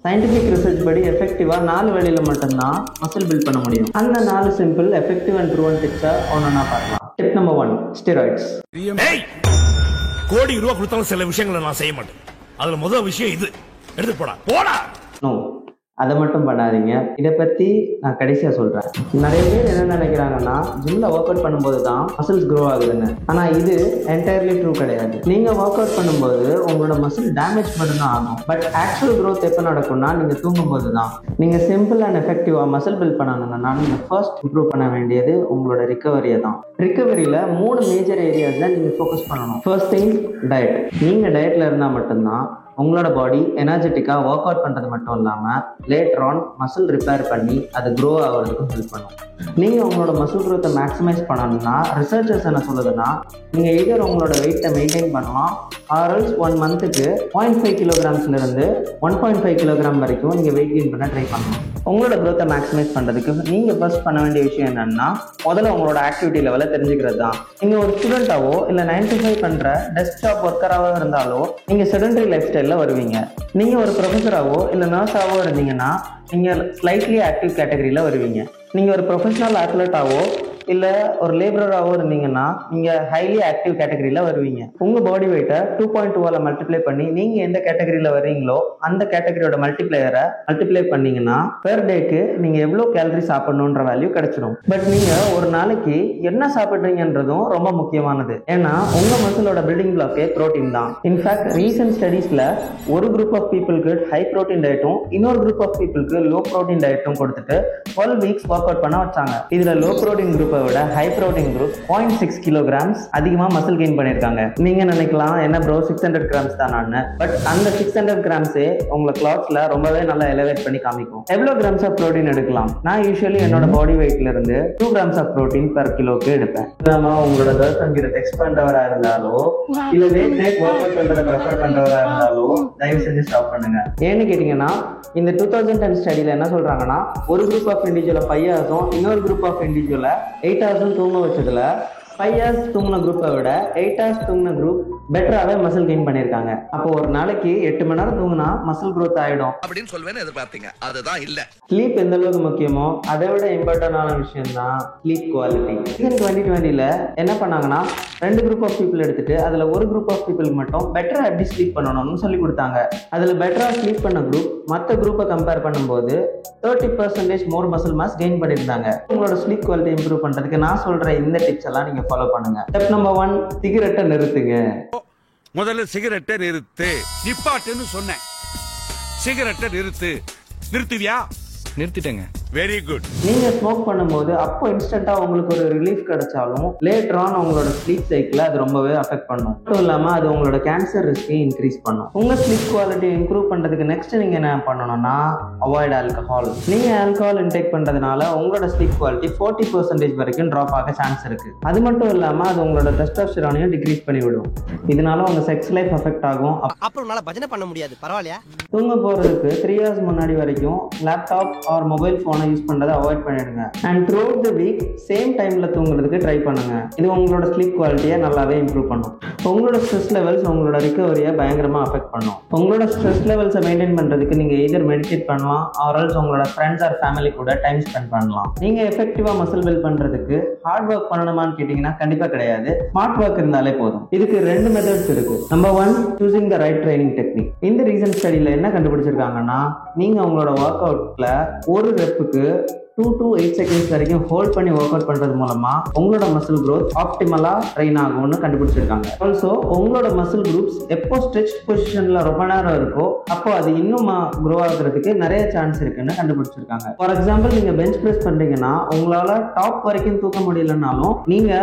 Scientific research படி எஃபெக்டிவாக 4 வழியில் மட்டும்தான் மசில் பில்ட் பண்ண முடியும். அந்த 4 சிம்பிள் எஃபெக்டிவ் அண்ட் ப்ரூவன் டிப்ஸை ஒன்றா பார்க்கலாம். Tip number 1, steroids. கோடி ரூபா கொடுத்தாலும் சில விஷயங்களை நான் செய்ய மாட்டேன். அதுல முதல் விஷயம் இது, எடுத்து போடா. நோ, அதை மட்டும் பண்ணாதீங்க. இதை பற்றி நான் கடைசியாக சொல்கிறேன். நிறைய பேர் என்ன நினைக்கிறாங்கன்னா ஜிம்மில் ஒர்க் அவுட் பண்ணும்போது தான் மசில்ஸ் க்ரோ ஆகுதுன்னு. ஆனால் இது என்டையர்லி ட்ரூ கிடையாது. நீங்கள் ஒர்க் அவுட் பண்ணும்போது உங்களோட மசில் டேமேஜ் மட்டும்தான் ஆகும். பட் ஆக்சுவல் க்ரோத் எப்போ நடக்கும்னா நீங்கள் தூங்கும்போது தான். நீங்கள் சிம்பிள் அண்ட் எஃபெக்டிவாக மசில் பில்ட் பண்ணணும்னா நீங்கள் ஃபர்ஸ்ட் இம்ப்ரூவ் பண்ண வேண்டியது உங்களோட ரிகவரியை தான். ரிகவரியில் 3 மேஜர் ஏரியாஸ் தான் நீங்கள் ஃபோக்கஸ் பண்ணணும். First thing, diet. நீங்கள் டயட்டில் இருந்தால் மட்டும்தான் உங்களோட பாடி எனர்ஜெட்டிக்காக ஒர்க் அவுட் பண்ணுறது மட்டும் இல்லாமல் லேட்டர் ஆன் மசில் ரிப்பேர் பண்ணி அது க்ரோ ஆகிறதுக்கும் ஹெல்ப் பண்ணும். நீங்கள் உங்களோட மசில் க்ரோத்தை மேக்ஸிமைஸ் பண்ணணும்னா ரிசர்ச்சர்ஸ் என்ன சொல்லுதுன்னா நீங்கள் எதர் உங்களோட வெயிட்டை மெயின்டைன் பண்ணலாம் ஆர்எல்ஸ் 1 மந்த்துக்கு 0.5 கிலோகிராம்ஸ்லேருந்து 1.5 கிலோகிராம் வரைக்கும் நீங்கள் வெயிட் கெயின் பண்ண ட்ரை பண்ணலாம். உங்களோட க்ரோத்தை மேக்ஸிமைஸ் பண்ணுறதுக்கு நீங்கள் ஃபர்ஸ்ட் பண்ண வேண்டிய விஷயம் என்னென்னா முதல்ல உங்களோட ஆக்டிவிட்டி லெவலை தெரிஞ்சுக்கிறது தான். நீங்கள் ஒரு ஸ்டூடெண்ட்டாவோ இல்லை 9 to 5 பண்ணுற டெஸ்க்டாப் ஒர்க்கராகவோ இருந்தாலோ நீங்கள் செடென்டரி லைஃப் ஸ்டைலில் வருவீங்க. நீங்கள் ஒரு ப்ரொஃபஸராகவோ இல்லை நர்ஸாகவோ இருந்தீங்கன்னா நீங்கள் ஸ்லைட்லி ஆக்டிவ் கேட்டகரியில் வருவீங்க. நீங்கள் ஒரு ப்ரொஃபஷனல் அத்லெட்டாவோ இல்லை ஒரு லேபரராகவோ இருந்தீங்கன்னா நீங்கள் ஹைலி ஆக்டிவ் கேட்டகரியில் வருவீங்க. உங்கள் பாடி வெயிட்டை 2.2ஆல் மல்டிப்ளை பண்ணி நீங்கள் எந்த கேட்டகரியில் வர்றீங்களோ அந்த கேட்டகரியோட மல்டிப்ளையரை மல்டிப்ளை பண்ணிங்கன்னா பெர் டேக்கு நீங்கள் எவ்வளோ கேலரி சாப்பிடணுன்ற வேல்யூ கிடைச்சிடும். பட் நீங்கள் ஒரு நாளைக்கு என்ன சாப்பிட்றீங்கன்றதும் ரொம்ப முக்கியமானது. ஏன்னா உங்கள் மசிலோட பில்டிங் பிளாக்கே ப்ரோட்டீன் தான். இன்ஃபேக்ட் ரீசன்ட் ஸ்டடீஸில் ஒரு குரூப் ஆஃப் பீப்புளுக்கு ஹை ப்ரோட்டீன் டயட்டும் இன்னொரு குரூப் ஆஃப் பீப்புளுக்கு லோ ப்ரோட்டீன் டயட்டும் கொடுத்துட்டு 12 வீக்ஸ் ஒர்க் அவுட் பண்ண வச்சாங்க. இதில் லோ ப்ரோட்டீன் குரூப்பை விட ஹை ப்ரோட்டீன் குரூப் 0.6 கிலோகிராம்ஸ் அதிகமாக மசில் கெயின் பண்ணியிருக்காங்க. நீங்க நினைக்கலாம் என்ன ப்ரோ 600 கிராம்ஸ் தானான்னு. பட் அந்த 600 கிராம்ஸே உங்களை கிளாத்ஸ்ல ரொம்பவே நல்லா எலிவேட் பண்ணி காமிக்கும். எவ்வளோ கிராம்ஸ் ஆஃப் ப்ரோட்டீன் எடுக்கலாம்? நான் யூஸ்வலி என்னோட பாடி வெயிட்ல இருந்து 2 கிராம்ஸ் ஆஃப் ப்ரோட்டீன் பெர் கிலோக்கு எடுப்பேன். நாம உங்களோட கேர்ள் ஃப்ரெண்ட் கிட்ட டெக்ஸ்ட் பண்றவரா இருந்தாலோ இல்ல வெயிட் நைட் ஒர்க் அவுட் பண்றத ப்ரிஃபர் பண்றவரா இருந்தாலோ தயவு செஞ்சு ஸ்டாப் பண்ணுங்க. ஏன்னு கேட்டீங்கன்னா இந்த 2010 ஸ்டடியில என்ன சொல்றாங்கன்னா ஒரு குரூப் ஆஃப் இண்டிவிஜுவலை 5 ஹவர்ஸும் இன்னொரு குரூப் ஆஃப் இண்டிவிஜுவலை 8 ஹவர்ஸும் தூங்க வச்சதுல 5 ஹவர்ஸ் தூங்கின குரூப்பை விட 8 ஹவர்ஸ் தூங்கின குரூப் பெட்டராகவே மசில் கெயின் பண்ணியிருக்காங்க. அப்போ ஒரு நாளைக்கு 8 மணி நேரம் தூங்கினா மசில் க்ரோத் ஆகிடும் அப்படின்னு சொல்வேன்னு எதிர்பார்த்தீங்க. அதுதான் இல்லை. ஸ்லீப் எந்த அளவுக்கு முக்கியமோ அதை விட இம்பார்ட்டன்டான விஷயம் தான் ஸ்லீப் குவாலிட்டி. 2020ல என்ன பண்ணாங்கன்னா 2 குரூப் ஆஃப் பீப்புள் எடுத்துட்டு அதில் ஒரு குரூப் ஆஃப் பீப்புளுக்கு மட்டும் பெட்டராக எப்படி ஸ்லீப் பண்ணணும்னு சொல்லி கொடுத்தாங்க. அதில் பெட்டராக ஸ்லீப் பண்ண குரூப் மற்ற குரூப்பை கம்பேர் பண்ணும்போது 30% மோர் மசில் மாஸ் கெயின் பண்ணியிருந்தாங்க. உங்களோட ஸ்லீப் குவாலிட்டி இம்ப்ரூவ் பண்ணுறதுக்கு நான் சொல்கிற இந்த டிப்ஸ் எல்லாம் நீங்கள் ஃபாலோ பண்ணுங்க. ஸ்டெப் நம்பர் 1, சிகரெட்டை நிறுத்துங்க. முதல்ல சிகரெட்டை நிறுத்து. நிப்பாட்டுன்னு சொன்னேன். சிகரெட்டை நிறுத்துவியா? நிறுத்திட்டேங்க. Very good. நீங்க ஸ்மோக் பண்ணும்போது அப்போ இன்ஸ்டன்டா உங்களுக்கு ஒரு ரிலீஃப் கிடைச்சாலும் லேட்டர் ஆன் உங்களோட ஸ்லீப் சைக்கிளை அது ரொம்பவே அஃபெக்ட் பண்ணும். மட்டும் இல்லாம அது உங்களோட கேன்சர் ரிஸ்கையும் இன்க்ரீஸ் பண்ணும். உங்க ஸ்லீப் குவாலிட்டி இம்ப்ரூவ் பண்றதுக்கு நெக்ஸ்ட் நீங்க என்ன பண்ணணும்னா அவாய்ட் ஆல்கஹால். நீங்க ஆல்கஹால் இன்டேக் பண்றதுனால உங்களோட ஸ்லீப் குவாலிட்டி 40% வரைக்கும் டிராப் ஆக சான்ஸ் இருக்கு. அது மட்டும் இல்லாம அது உங்களோட டெஸ்டோஸ்டெரானையும் டிக்ரீஸ் பண்ணி விடும். இதனால உங்க செக்ஸ் லைஃப் அஃபெக்ட் ஆகும். அப்புறம் பஜனை பண்ண முடியாது. பரவாயில்லையா? தூங்க போறதுக்கு 3 hours முன்னாடி வரைக்கும் லேப்டாப் ஆர் மொபைல் போனை யூஸ் பண்றதை அவாய்ட் பண்ணிடுங்க. And through out the week same டைம்ல தூங்குறதுக்கு ட்ரை பண்ணுங்க. இது உங்களோட ஸ்லீப் குவாலிட்டியை நல்லாவே இம்ப்ரூவ் பண்ணும். உங்களோட ஸ்ட்ரெஸ் லெவல்ஸ் உங்களோட ரிகவரியை பயங்கரமா அஃபெக்ட் பண்ணும். உங்களோட ஸ்ட்ரெஸ் லெவல்ஸை மெயின்டைன் பண்றதுக்கு நீங்க எதர் மெடிடேட் பண்ணலாம் ஆர் உங்களோட ஃப்ரெண்ட்ஸ் ஆர் ஃபேமிலி கூட டைம் ஸ்பெண்ட் பண்ணலாம். நீங்க எஃபெக்டிவா மசில் பில்ட் பண்றதுக்கு ஹார்ட் ஒர்க் பண்ணணுமான்னு கேட்டீங்கன்னா கண்டிப்பா கிடையாது. ஸ்மார்ட் ஒர்க் இருந்தாலே போதும். இதுக்கு 2 மெத்தட்ஸ் இருக்கு. Number 1, choosing the right training technique. இந்த ரீசன்ட் ஸ்டடியில என்ன கண்டுபிடிச்சிருக்காங்கன்னா நீங்க உங்களோட ஒர்க் அவுட்ல ஒரு ரெப்புக்கு 2 to 8 செகண்ட்ஸ் வரைக்கும் ஹோல்ட் பண்ணி ஒர்க் அவுட் பண்றது மூலமா உங்களோட மசில் க்ரோத் ஆப்டிமலா ட்ரெயின் ஆகும்னு கண்டுபிடிச்சிருக்காங்க. ஆல்சோ உங்களோட மசில் குரூப்ஸ் எப்போ ஸ்ட்ரெச் பொசிஷன்ல ரொம்ப நேரம் இருக்கோ அப்போ அது இன்னும் க்ரோ ஆகுறதுக்கு நிறைய சான்ஸ் இருக்குன்னு கண்டுபிடிச்சிருக்காங்க. ஃபார் எக்ஸாம்பிள் நீங்க பெஞ்ச் பிரஸ் பண்றீங்கன்னா உங்களால டாப் வரைக்கும் தூக்க முடியலனாலும் நீங்க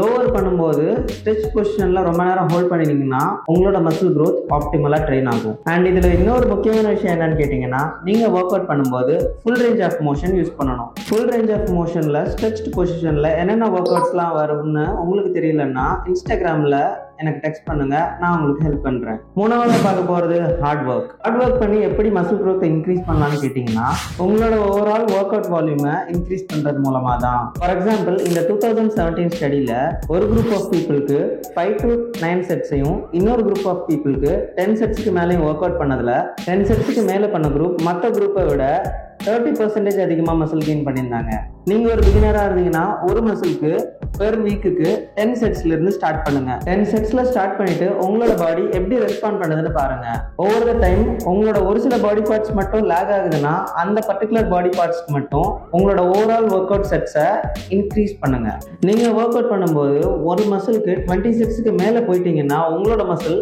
லோவர் பண்ணும்போது ஸ்ட்ரெச் பொசிஷன்ல ரொம்ப நேரம் ஹோல்ட் பண்ணினீங்கன்னா உங்களோட மசில் க்ரோத் ஆப்டிமலா ட்ரெயின் ஆகும். அண்ட் இதுல இன்னொரு முக்கியமான விஷயம் என்னன்னு கேட்டீங்கன்னா நீங்க ஒர்க் அவுட் பண்ணும்போது full range of motion use பண்ணணும். ஃபுல் ரேஞ்ச் ஆஃப் மோஷன்ல ஸ்ட்ரெச்ட் பொசிஷன்ல என்னென்ன ஒர்க் அவுட்ஸ்லாம் வரும்னு உங்களுக்கு தெரியலன்னா இன்ஸ்டாகிராம்ல எனக்கு டெக்ஸ்ட் பண்ணுங்க, நான் உங்களுக்கு ஹெல்ப் பண்றேன். மூணாவது பார்க்க போறது ஹார்ட் ஒர்க் பண்ணி எப்படி மசில் growth இன்க்ரீஸ் பண்ணலாம்னு கேட்டீங்கன்னா, உங்களோட ஓவரால் ஒர்க் அவுட் வால்யூமை இன்க்ரீஸ் பண்றது மூலமா தான். ஃபார் எக்ஸாம்பிள், இந்த 2017 ஸ்டடியில ஒரு குரூப் ஆஃப் பீப்புளுக்கு 5 to 9 செட்ஸையும் இன்னொரு குரூப் ஆஃப் பீப்புளுக்கு 10 செட்ஸ்க்கு மேலேயும் ஒர்க் அவுட் பண்ணதுல 10 செட்ஸ்க்கு மேல பண்ண குரூப் மற்ற குரூப்பை விட 30% அதிகமாக மசில் கெயின் பண்ணியிருந்தாங்க. நீங்க ஒரு பிகினரா இருந்தீங்கன்னா ஒரு மசிலுக்கு பெர் வீக்குக்கு 10 செட்ஸ்ல இருந்து ஸ்டார்ட் பண்ணுங்க. 10 செட்ஸ்ல ஸ்டார்ட் பண்ணிட்டு உங்களோட பாடி எப்படி ரெஸ்பாண்ட் பண்ணுதுன்னு பாருங்க. ஓவர் த டைம் உங்களோட ஒரு சில பாடி பார்ட்ஸ் மட்டும் லேக் ஆகுதுன்னா அந்த பர்டிகுலர் பாடி பார்ட்ஸ்க்கு மட்டும் உங்களோட ஓவரால் ஒர்க் அவுட் செட்ஸை இன்க்ரீஸ் பண்ணுங்க. நீங்க ஒர்க் அவுட் பண்ணும்போது ஒரு மசிலுக்கு 20 செட்ஸ்க்கு மேல போயிட்டீங்கன்னா உங்களோட மசில்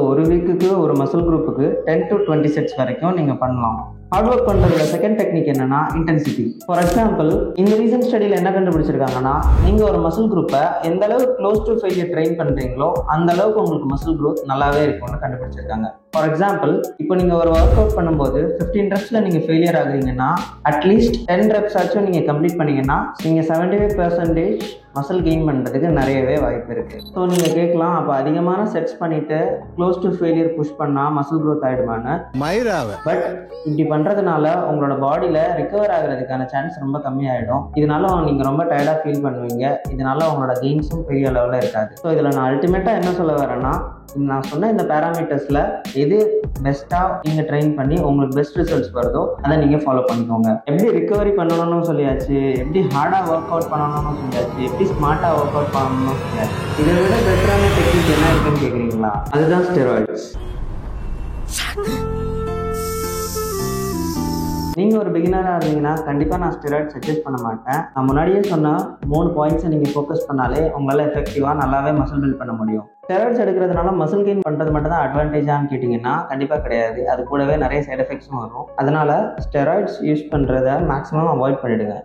ஒரு வீக்குக்கு ஒரு மசில் குரூப்புக்கு 10 to 20 செட்ஸ் வரைக்கும் நீங்க பண்ணலாம். ஹார்ட் ஒர்க் பண்றதுல செகண்ட் டெக்னிக் என்னன்னா இன்டென்சிட்டி. ஃபார் எக்ஸாம்பிள், இந்த ரீசன்ட் ஸ்டடியில என்ன கண்டுபிடிச்சிருக்காங்கன்னா, நீங்க ஒரு மசில் குரூப்பை எந்த அளவுக்கு க்ளோஸ் டு ஃபெயிலியர் ட்ரெயின் பண்றீங்களோ அந்த அளவுக்கு உங்களுக்கு மசில் growth நல்லாவே இருக்கும்னு கண்டுபிடிச்சிருக்காங்க. ஃபார் எக்ஸாம்பிள், இப்போ நீங்க ஒரு ஒர்க் அவுட் பண்ணும்போது 15 ரெப்ஸ்ல நீங்க ஃபெயிலியர் ஆகுறீங்கன்னா அட்லீஸ்ட் 10 ரெப்ஸ் ஆச்சும் நீங்க கம்ப்ளீட் பண்ணீங்கன்னா நீங்க 75% மசில் கெயின் பண்றதுக்கு நிறையவே வாய்ப்பு இருக்கு. ஸோ நீங்க கேட்கலாம், அப்போ அதிகமான செட்ஸ் பண்ணிட்டு க்ளோஸ் டு ஃபெயிலியர் புஷ் பண்ணா மசில் growth ஆயிடுமான்னு. பட் இப்படி பண்றதுனால உங்களோட பாடியில ரிகவர் ஆகுறதுக்கான சான்ஸ் ரொம்ப கம்மியாயிடும். இதனால நீங்க ரொம்ப டயர்டா ஃபீல் பண்ணுவீங்க. இதனால உங்களோட கெயின்ஸும் பெரிய லெவலில் இருக்காது. ஸோ இதுல நான் அல்டிமேட்டா என்ன சொல்ல வரேன்னா, நான் சொன்ன இந்த பேராமீட்டர்ஸ்ல எது பெஸ்ட்டா நீங்க ட்ரெயின் பண்ணி உங்களுக்கு பெஸ்ட் ரிசல்ட்ஸ் வருதோ அதை நீங்க ஃபாலோ பண்ணிக்கோங்க. எப்படி ரிகவரி பண்ணணும்னு சொல்லியாச்சு, எப்படி ஹார்டா ஒர்க் அவுட் பண்ணணும்னு சொல்லியாச்சு, எப்படி ஸ்மார்ட்டா ஒர்க் அவுட் பண்ணணும்னு சொல்லியாச்சு. இதை விட பெட்டரான டெக்னிக் என்ன இருக்குன்னு கேக்குறீங்களா? அதுதான் ஸ்டெராய்ட்ஸ். நீங்க ஒரு பிகினரா இருந்தீங்கன்னா கண்டிப்பா நான் ஸ்டெராய்ட் சஜஸ்ட் பண்ண மாட்டேன். நான் முன்னாடியே சொன்ன 3 பாயிண்ட்ஸை நீங்க ஃபோக்கஸ் பண்ணாலே உங்களால எஃபெக்டிவா நல்லாவே மசில் பில்ட் பண்ண முடியும். ஸ்டெராய்ட்ஸ் எடுக்கிறதுனால மசில் கெயின் பண்றது மட்டும் தான் அட்வான்டேஜான்னு கேட்டீங்கன்னா கண்டிப்பா கிடையாது. அது கூடவே நிறைய சைட் எஃபெக்ட்ஸும் வரும். அதனால ஸ்டெராய்ட்ஸ் யூஸ் பண்றதை மேக்ஸிமம் அவாய்ட் பண்ணிடுங்க.